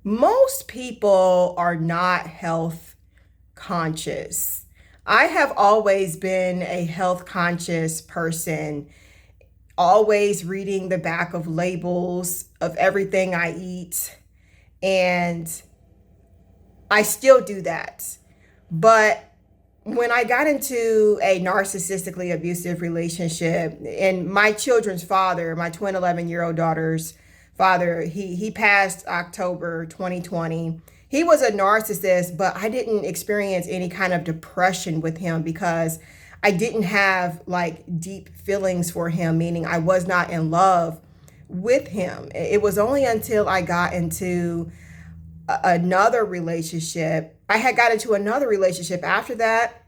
Most people are not health conscious. I have always been a health conscious person, always reading the back of labels of everything I eat. And I still do that. But when I got into a narcissistically abusive relationship, and my children's father, my twin 11-year-old daughter's father, he passed October 2020. He was a narcissist, but I didn't experience any kind of depression with him because I didn't have like deep feelings for him, meaning I was not in love with him. It was only until I got into another relationship. I had got into another relationship after that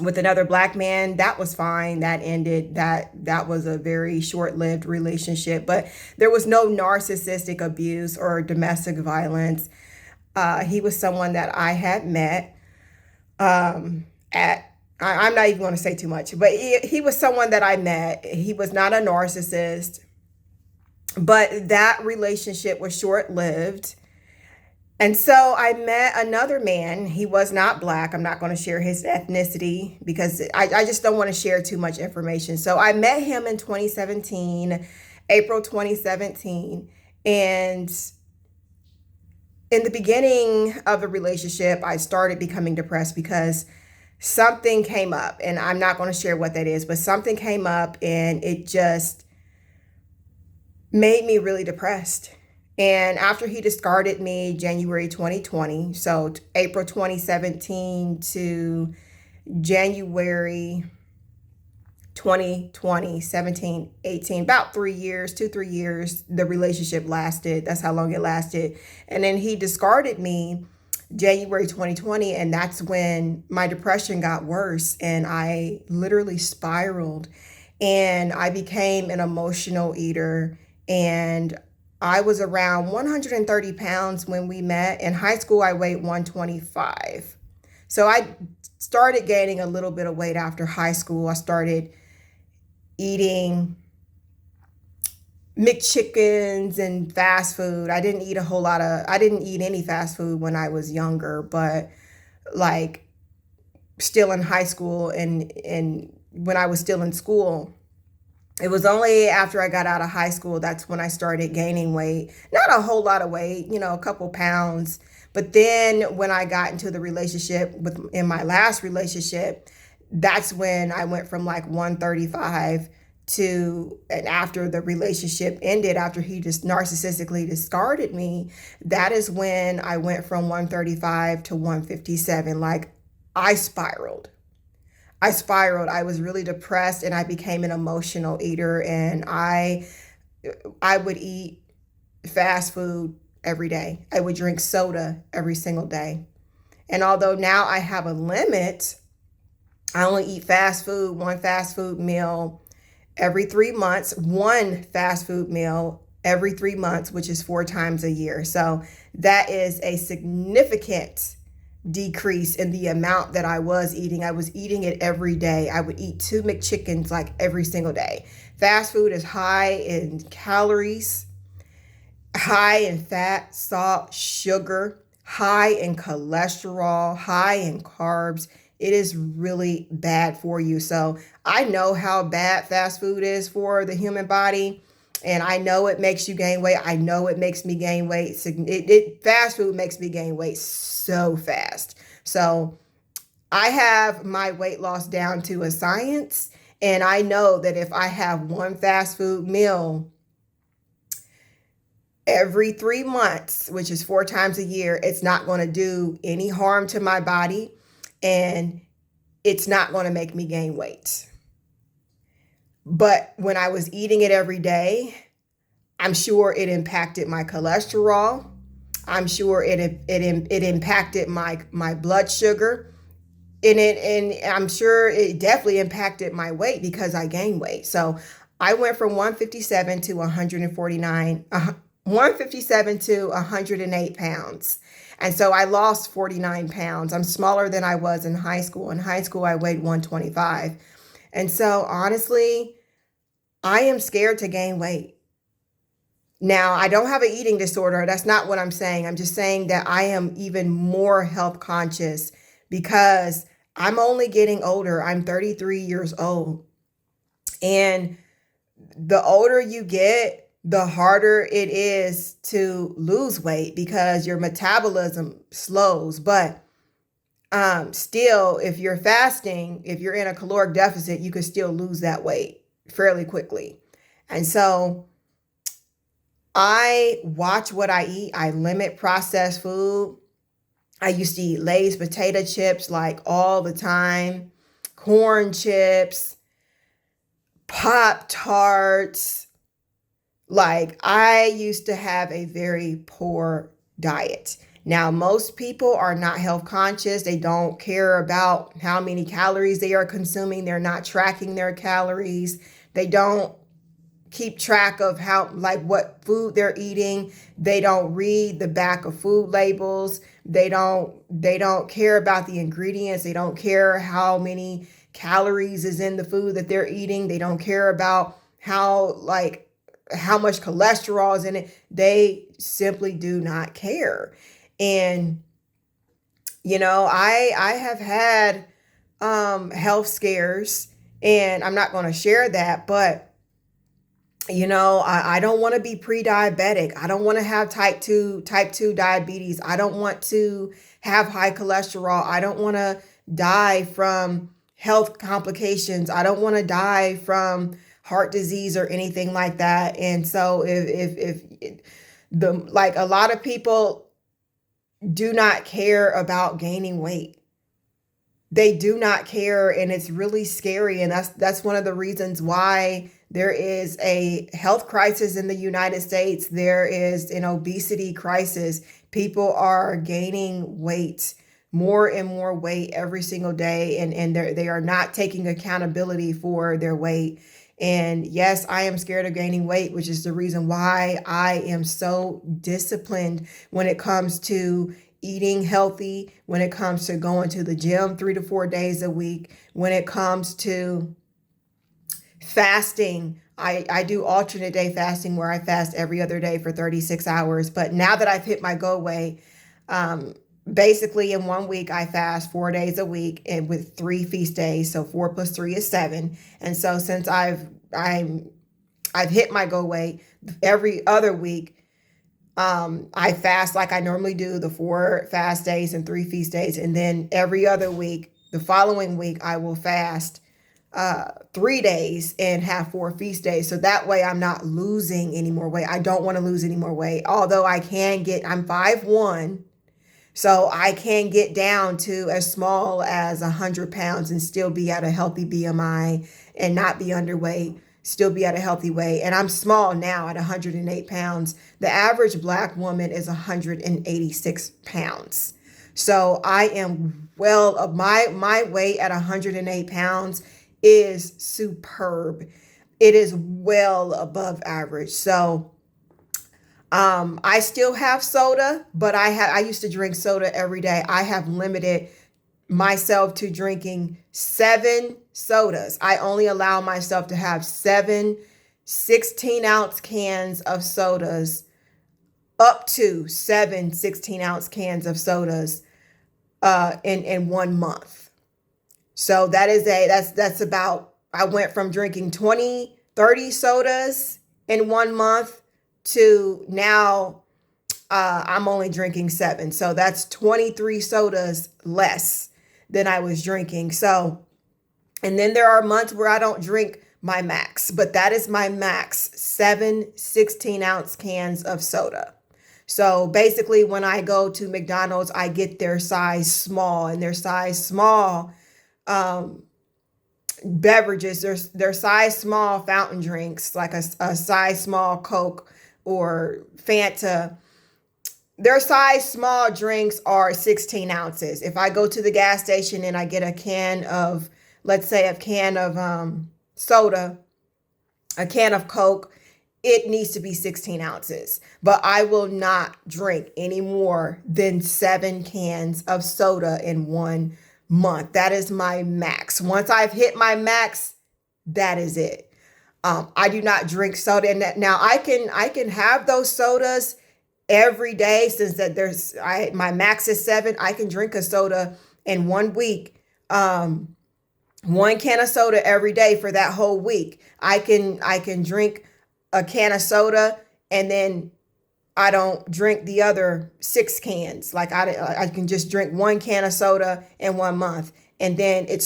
with another black man. That was fine. That ended. That was a very short-lived relationship, but there was no narcissistic abuse or domestic violence. He was someone that I had met at I'm not even going to say too much, but he was someone that I met. He was not a narcissist, but that relationship was short-lived. And so I met another man. He was not black. I'm not going to share his ethnicity because I just don't want to share too much information. So I met him in 2017, April 2017. And in the beginning of the relationship, I started becoming depressed because something came up. And I'm not going to share what that is, but something came up and it just made me really depressed. And after he discarded me January 2020, so April 2017 to January 2020, 17, 18, about 3 years, 3 years, the relationship lasted. That's how long it lasted. And then he discarded me January 2020. And that's when my depression got worse. And I literally spiraled and I became an emotional eater. And I was around 130 pounds when we met. In high school, I weighed 125. So I started gaining a little bit of weight after high school. I started eating McChickens and fast food. I didn't eat any fast food when I was younger, but like still in high school and when I was still in school. It was only after I got out of high school that's when I started gaining weight. Not a whole lot of weight, a couple pounds. But then when I got into the relationship in my last relationship, that's when I went from like 135 and after the relationship ended, after he just narcissistically discarded me, that is when I went from 135 to 157. Like I spiraled. I was really depressed and I became an emotional eater, and I would eat fast food every day. I would drink soda every single day. And although now I have a limit, I only eat one fast food meal every 3 months, one fast food meal every 3 months, which is 4 times a year. So that is a significant decrease in the amount that I was eating. I was eating it every day. I would eat 2 McChickens like every single day. Fast food is high in calories, high in fat, salt, sugar, high in cholesterol, high in carbs. It is really bad for you. So I know how bad fast food is for the human body. And I know it makes you gain weight. I know it makes me gain weight. Fast food makes me gain weight so fast. So I have my weight loss down to a science. And I know that if I have one fast food meal every 3 months, which is 4 times a year, it's not going to do any harm to my body. And it's not going to make me gain weight. But when I was eating it every day, I'm sure it impacted my cholesterol. I'm sure it impacted my blood sugar. And I'm sure it definitely impacted my weight because I gained weight. So I went from 157 to 157 to 108 pounds. And so I lost 49 pounds. I'm smaller than I was in high school. In high school, I weighed 125. And so honestly, I am scared to gain weight. Now, I don't have an eating disorder. That's not what I'm saying. I'm just saying that I am even more health conscious because I'm only getting older. I'm 33 years old. And the older you get, the harder it is to lose weight because your metabolism slows. But still, if you're fasting, if you're in a caloric deficit, you can still lose that weight fairly quickly. And so I watch what I eat. I limit processed food. I used to eat Lay's potato chips like all the time, corn chips, Pop Tarts. Like I used to have a very poor diet. Now, most people are not health conscious. They don't care about how many calories they are consuming. They're not tracking their calories. They don't keep track of how, like, what food they're eating. They don't read the back of food labels. They don't care about the ingredients. They don't care how many calories is in the food that they're eating. They don't care about how much cholesterol is in it. They simply do not care. And I have had health scares, and I'm not going to share that, but I don't want to be pre-diabetic. I don't want to have type 2 diabetes. I don't want to have high cholesterol. I don't want to die from health complications. I don't want to die from heart disease or anything like that. And so if a lot of people do not care about gaining weight. They do not care, and it's really scary. And that's one of the reasons why there is a health crisis in the United States. There is an obesity crisis. People are gaining weight, more and more weight every single day, and they are not taking accountability for their weight. And yes, I am scared of gaining weight, which is the reason why I am so disciplined when it comes to eating healthy, when it comes to going to the gym 3 to 4 days a week, when it comes to fasting. I do alternate day fasting where I fast every other day for 36 hours. But now that I've hit my go weight, basically in 1 week, I fast 4 days a week and with 3 feast days. So 4 plus 3 is 7. And so since I've hit my go weight, every other week, I fast like I normally do, the 4 fast days and 3 feast days. And then every other week, the following week, I will fast 3 days and have 4 feast days. So that way I'm not losing any more weight. I don't want to lose any more weight. Although I'm 5'1", so I can get down to as small as 100 pounds and still be at a healthy BMI and not be underweight, still be at a healthy weight. And I'm small now at 108 pounds. The average Black woman is 186 pounds. So I am my weight at 108 pounds is superb. It is well above average. So I still have soda, but I used to drink soda every day. I have limited myself to drinking 7 sodas. I only allow myself to have 7 16-ounce cans of sodas, up to 7 16-ounce cans of sodas in 1 month. So that's about, I went from drinking 20, 30 sodas in 1 month to now I'm only drinking 7. So that's 23 sodas less than I was drinking. So, and then there are months where I don't drink my max, but that is my max, 7 16-ounce cans of soda. So basically when I go to McDonald's, I get their size small, and their size small beverages, their size small fountain drinks, like a size small Coke or Fanta. Their size small drinks are 16 ounces. If I go to the gas station and I get a can of, let's say a can of soda, a can of Coke, it needs to be 16 ounces. But I will not drink any more than 7 cans of soda in 1 month. That is my max. Once I've hit my max, that is it. I do not drink soda. And now I can have those sodas every day, since that my max is 7. I can drink a soda in 1 week. 1 can of soda every day for that whole week. I can drink a can of soda, and then I don't drink the other 6 cans. Like I can just drink 1 can of soda in 1 month, and then it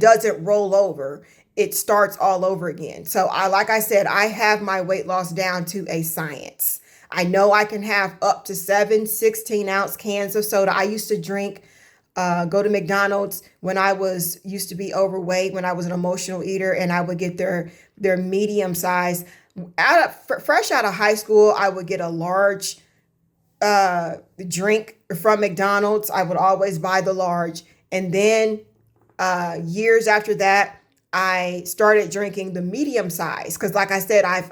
doesn't roll over. It starts all over again. So like I said, I have my weight loss down to a science. I know I can have up to 7 16-ounce cans of soda. I used to go to McDonald's when used to be overweight, when I was an emotional eater, and I would get their medium size. Fresh out of high school, I would get a large drink from McDonald's. I would always buy the large. And then years after that, I started drinking the medium size, because like I said, I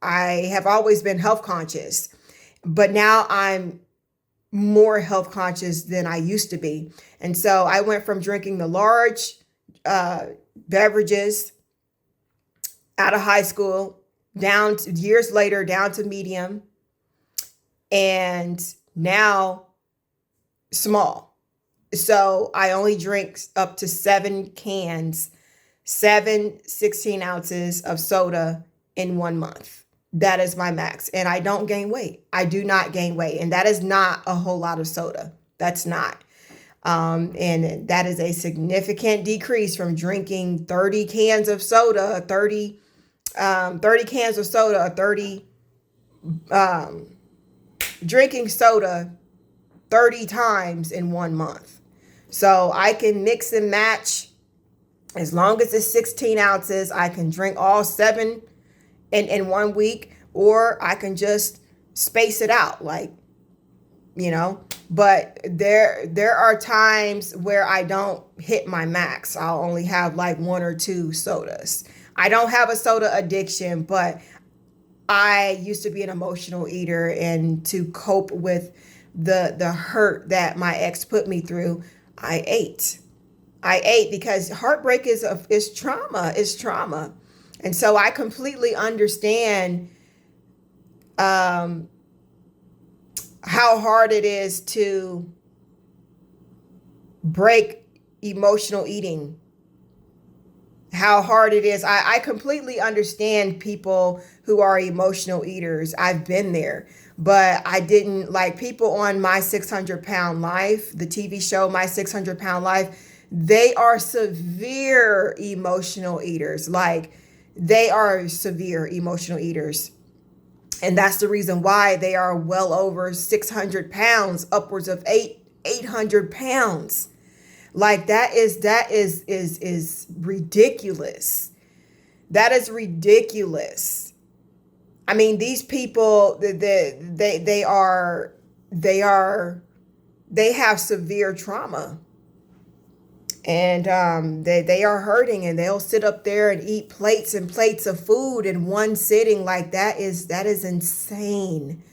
have always been health conscious, but now I'm more health conscious than I used to be. And so I went from drinking the large beverages out of high school, years later, down to medium, and now small. So I only drink up to 7 cans, 16 ounces of soda in 1 month. That is my max. And I don't gain weight. I do not gain weight. And that is not a whole lot of soda. That's not. And that is a significant decrease from drinking 30 cans of soda, 30 cans of soda, drinking soda 30 times in 1 month. So I can mix and match. As long as it's 16 ounces, I can drink all 7 in 1 week, or I can just space it out, but there are times where I don't hit my max. I'll only have like 1 or 2 sodas. I don't have a soda addiction, but I used to be an emotional eater, and to cope with the hurt that my ex put me through, I ate because heartbreak is trauma. It's trauma. And so I completely understand how hard it is to break emotional eating. How hard it is. I completely understand people who are emotional eaters. I've been there, but I didn't like people on My 600-Pound Life, the TV show My 600-Pound Life. They are severe emotional eaters. They are severe emotional eaters. And that's the reason why they are well over 600 pounds, upwards of 800 pounds. That is ridiculous. That is ridiculous. I mean, these people, they have severe trauma. And they are hurting, and they'll sit up there and eat plates and plates of food in one sitting. That is insane.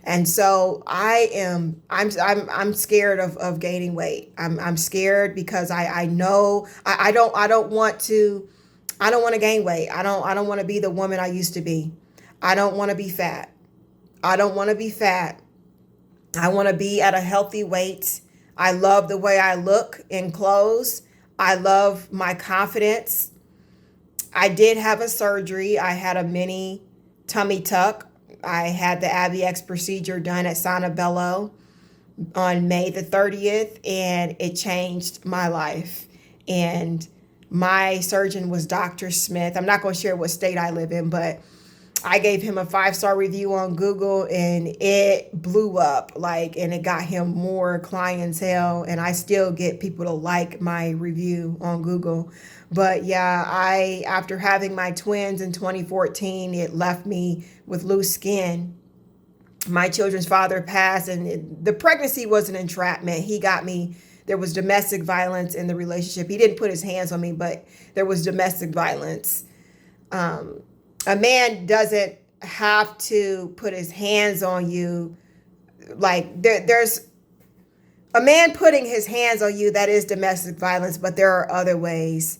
And so I'm scared of gaining weight. I'm scared because I know I don't want to gain weight. I don't want to be the woman I used to be. I don't want to be fat. I don't want to be fat. I want to be at a healthy weight. I love the way I look in clothes. I love my confidence. I did have a surgery. I had a mini tummy tuck. I had the Abby X procedure done at Santabello on May the 30th, and it changed my life. And my surgeon was Dr. Smith. I'm not going to share what state I live in, but I gave him a 5-star review on Google, and it blew up, and it got him more clientele, and I still get people to like my review on Google. But yeah, after having my twins in 2014, it left me with loose skin. My children's father passed, and the pregnancy was an entrapment. He got me. There was domestic violence in the relationship. He didn't put his hands on me, but there was domestic violence. A man doesn't have to put his hands on you. There's a man putting his hands on you, that is domestic violence, but there are other ways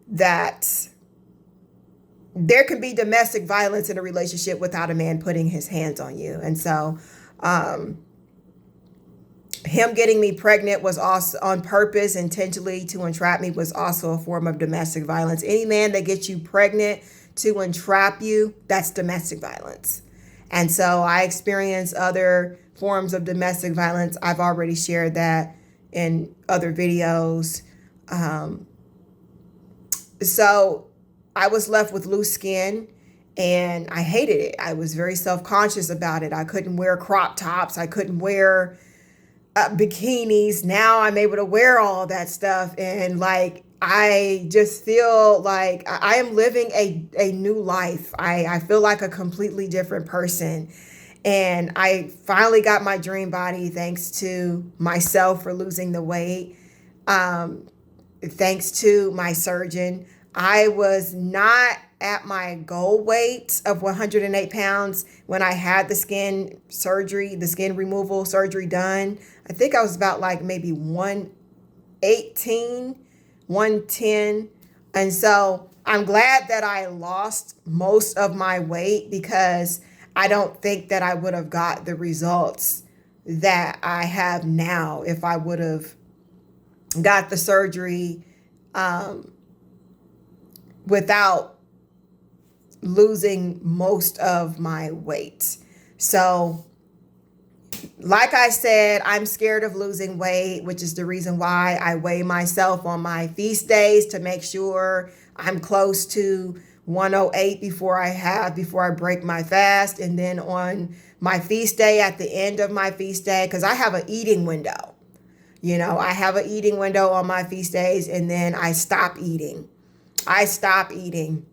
that there can be domestic violence in a relationship without a man putting his hands on you. And so, him getting me pregnant was also on purpose, intentionally to entrap me, was also a form of domestic violence. Any man that gets you pregnant to entrap you, that's domestic violence. And so I experience other forms of domestic violence. I've already shared that in other videos. So I was left with loose skin and I hated it. I was very self-conscious about it. I couldn't wear crop tops. I couldn't wear bikinis. Now I'm able to wear all that stuff. And like, I just feel like I am living a new life. I feel like a completely different person. And I finally got my dream body thanks to myself for losing the weight. Thanks to my surgeon. I was not at my goal weight of 108 pounds when I had the skin surgery, the skin removal surgery done. I think I was about like maybe 118, 110. And so I'm glad that I lost most of my weight, because I don't think that I would have got the results that I have now if I would have got the surgery without losing most of my weight. So, like I said, I'm scared of losing weight, which is the reason why I weigh myself on my feast days to make sure I'm close to 108 before I break my fast. And then on my feast day, at the end of my feast day, because I have an eating window. You know, I have an eating window on my feast days, and then I stop eating. I stop eating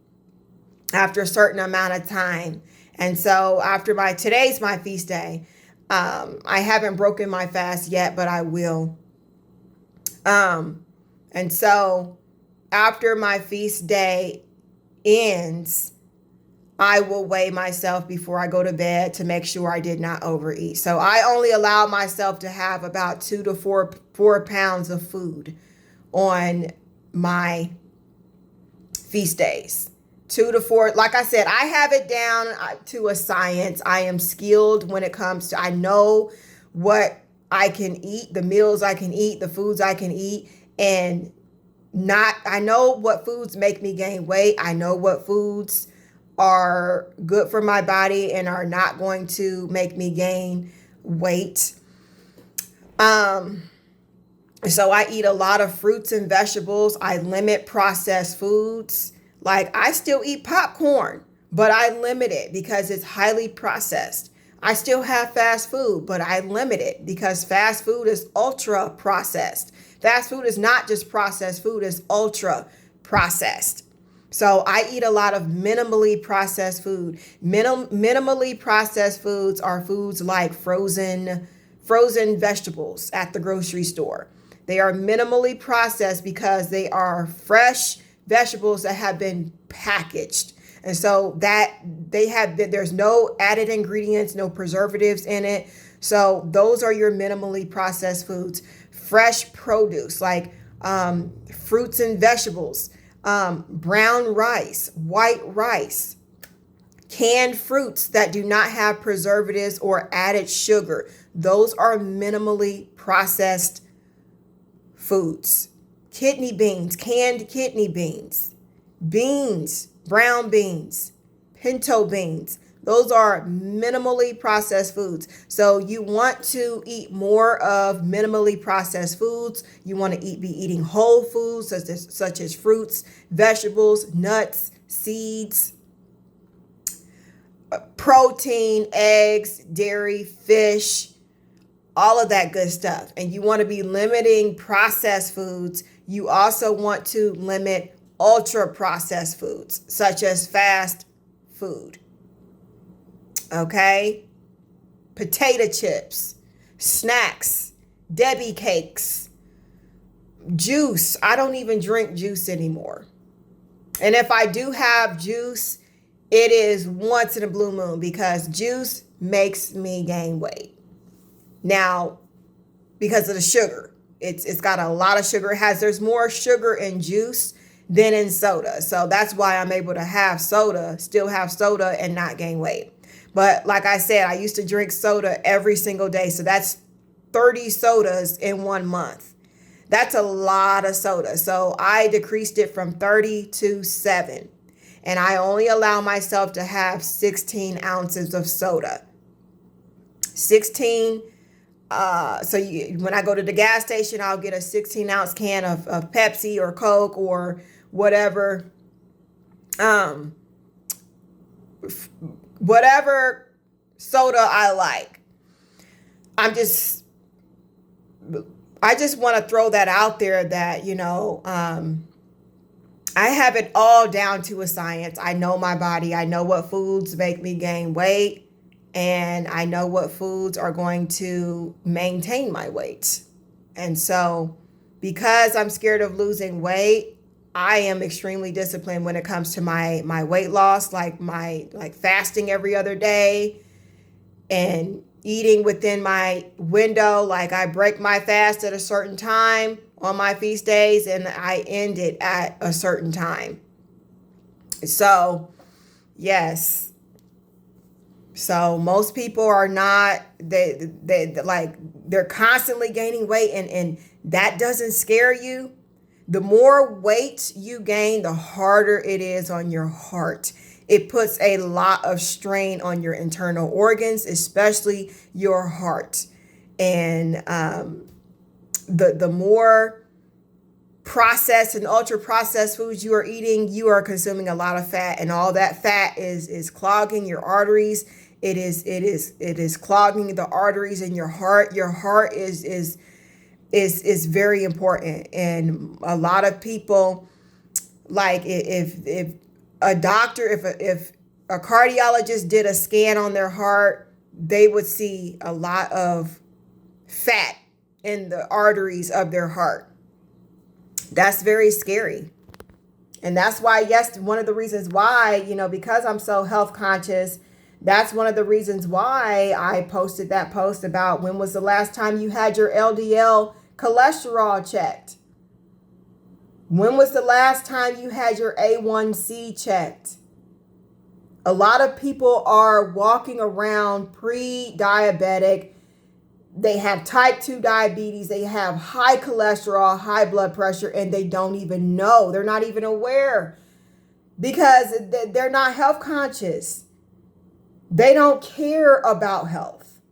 after a certain amount of time. And so today's my feast day. I haven't broken my fast yet, but I will. And so after my feast day ends, I will weigh myself before I go to bed to make sure I did not overeat. So I only allow myself to have about 2 to 4 pounds of food on my feast days. 2 to 4. Like I said, I have it down to a science. I am skilled when it comes to, I know what I can eat, the meals I can eat, the foods I can eat, and I know what foods make me gain weight. I know what foods are good for my body and are not going to make me gain weight. So I eat a lot of fruits and vegetables. I limit processed foods. Like, I still eat popcorn, but I limit it because it's highly processed. I still have fast food, but I limit it because fast food is ultra processed. Fast food is not just processed food, it's ultra processed. So I eat a lot of minimally processed food. Minimally processed foods are foods like frozen vegetables at the grocery store. They are minimally processed because they are fresh vegetables that have been packaged. And so there's no added ingredients, no preservatives in it. So those are your minimally processed foods. Fresh produce like fruits and vegetables, brown rice, white rice, canned fruits that do not have preservatives or added sugar. Those are minimally processed foods. Kidney beans, canned kidney beans, brown beans, pinto beans. Those are minimally processed foods. So you want to eat more of minimally processed foods. You want to be eating whole foods such as fruits, vegetables, nuts, seeds, protein, eggs, dairy, fish, all of that good stuff. And you want to be limiting processed foods. You also want to limit ultra processed foods such as fast food. Okay? Potato chips, snacks, Debbie cakes, juice. I don't even drink juice anymore. And if I do have juice, it is once in a blue moon because juice makes me gain weight. Now, because of the sugar, it's got a lot of sugar. There's more sugar in juice than in soda. So that's why I'm able to have soda, still have soda and not gain weight. But like I said, I used to drink soda every single day. So that's 30 sodas in 1 month. That's a lot of soda. So I decreased it from 30 to 7. And I only allow myself to have 16 ounces of soda. 16. When I go to the gas station, I'll get a 16-ounce can of Pepsi or Coke or whatever. Whatever soda I like. I just want to throw that out there that, I have it all down to a science. I know my body. I know what foods make me gain weight. And I know what foods are going to maintain my weight. And so because I'm scared of losing weight, I am extremely disciplined when it comes to my weight loss, like fasting every other day and eating within my window. Like I break my fast at a certain time on my feast days and I end it at a certain time. So, yes. So most people are not, they're constantly gaining weight and that doesn't scare you. The more weight you gain, the harder it is on your heart. It puts a lot of strain on your internal organs, especially your heart. And the more processed and ultra processed foods you are eating, you are consuming a lot of fat, and all that fat is clogging your arteries. It is clogging the arteries in your heart. Your heart is very important. And a lot of people, like if a doctor, if a cardiologist did a scan on their heart, they would see a lot of fat in the arteries of their heart. That's very scary. And that's why, yes, one of the reasons why, because I'm so health conscious, that's one of the reasons why I posted that post about when was the last time you had your LDL cholesterol checked? When was the last time you had your A1C checked? A lot of people are walking around pre-diabetic. They have type 2 diabetes. They have high cholesterol, high blood pressure, and they don't even know. They're not even aware because they're not health conscious. They don't care about health.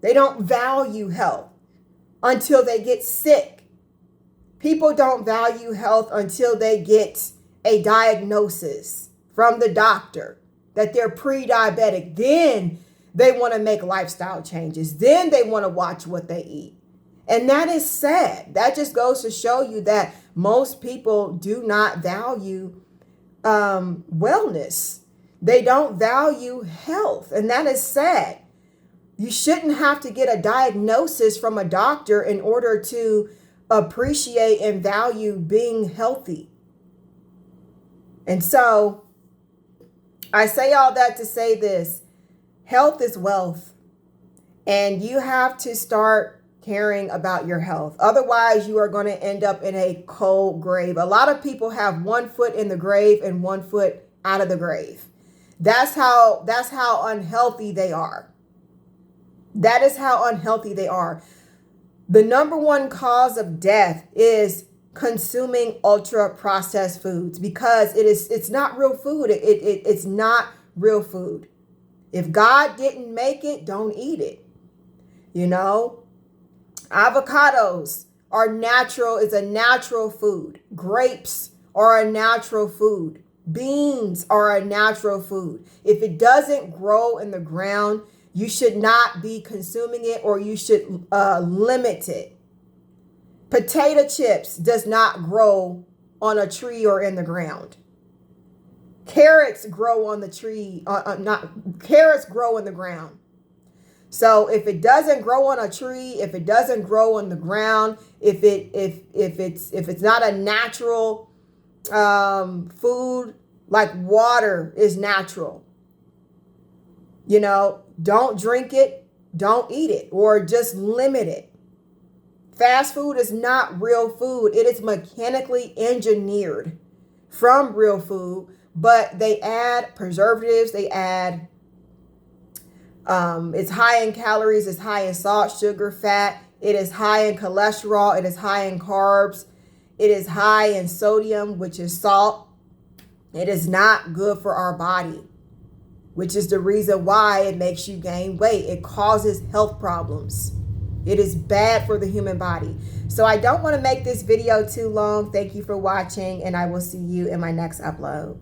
They don't value health until they get sick. People don't value health until they get a diagnosis from the doctor that they're pre-diabetic. Then they want to make lifestyle changes. Then they want to watch what they eat. And that is sad. That just goes to show you that most people do not value wellness. They don't value health. And that is sad. You shouldn't have to get a diagnosis from a doctor in order to appreciate and value being healthy. And so I say all that to say this. Health is wealth. And you have to start caring about your health. Otherwise, you are going to end up in a cold grave. A lot of people have 1 foot in the grave and 1 foot out of the grave. That's how unhealthy they are. That is how unhealthy they are. The number one cause of death is consuming ultra processed foods because it's not real food. It's not real food. If God didn't make it, don't eat it. Avocados are natural, is a natural food. Grapes are a natural food. Beans are a natural food. If it doesn't grow in the ground, you should not be consuming it, or you should limit it. Potato chips does not grow on a tree or in the ground. Carrots grow on the tree. Carrots grow in the ground. So if it doesn't grow on a tree, if it doesn't grow on the ground, if it's not a natural food, like water is natural, don't drink it, don't eat it, or just limit it. Fast food is not real food. It is mechanically engineered from real food, but they add preservatives, they add it's high in calories, it's high in salt, sugar, fat, it is high in cholesterol, it is high in carbs, it is high in sodium, which is salt. It is not good for our body, which is the reason why it makes you gain weight. It causes health problems. It is bad for the human body. So I don't want to make this video too long. Thank you for watching, and I will see you in my next upload.